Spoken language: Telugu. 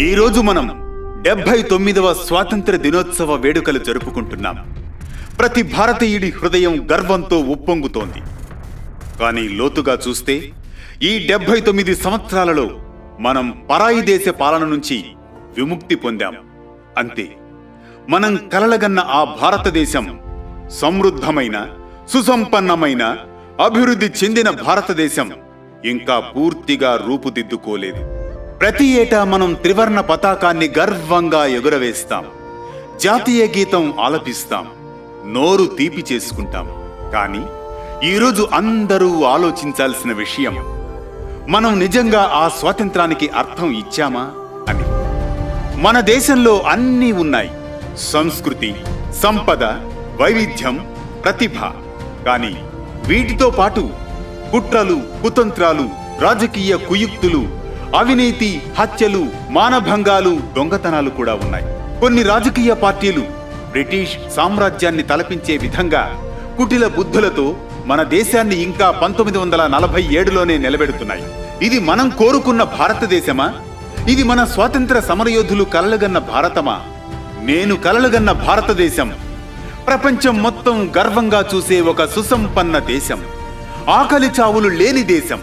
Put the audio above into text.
ఈరోజు మనం 79వ స్వాతంత్ర దినోత్సవ వేడుకలు జరుపుకుంటున్నాం. ప్రతి భారతీయుడి హృదయం గర్వంతో ఉప్పొంగుతోంది. కానీ లోతుగా చూస్తే ఈ 79 సంవత్సరాలలో మనం పరాయి దేశ పాలన నుంచి విముక్తి పొందాం. అంతే. మనం కలలుగన్న ఆ భారతదేశం సమృద్ధమైన, సుసంపన్నమైన, అభివృద్ధి చెందిన భారతదేశం ఇంకా పూర్తిగా రూపుదిద్దుకోలేదు. ప్రతి ఏటా మనం త్రివర్ణ పతాకాన్ని గర్వంగా ఎగురవేస్తాం, జాతీయ గీతం ఆలపిస్తాం, నోరు తీపి చేసుకుంటాం. కానీ ఈరోజు అందరూ ఆలోచించాల్సిన విషయం, మనం నిజంగా ఆ స్వాతంత్రానికి అర్థం ఇచ్చామా అని. మన దేశంలో అన్నీ ఉన్నాయి: సంస్కృతి, సంపద, వైవిధ్యం, ప్రతిభ. కానీ వీటితో పాటు కుట్రలు, కుతంత్రాలు, రాజకీయ కుయుక్తులు, అవినీతి, హత్యలు, మానభంగాలు, దొంగతనాలు కూడా ఉన్నాయి. కొన్ని రాజకీయ పార్టీలు బ్రిటిష్ సామ్రాజ్యాన్ని తలపించే విధంగా కుటిల బుద్ధులతో మన దేశాన్ని ఇంకా 1947లోనే నిలబెడుతున్నాయి. ఇది మనం కోరుకున్న భారతదేశమా? ఇది మన స్వాతంత్ర సమరయోధులు కలలుగన్న భారతమా? నేను కలలుగన్న భారతదేశం ప్రపంచం మొత్తం గర్వంగా చూసే ఒక సుసంపన్న దేశం, ఆకలి చావులు లేని దేశం.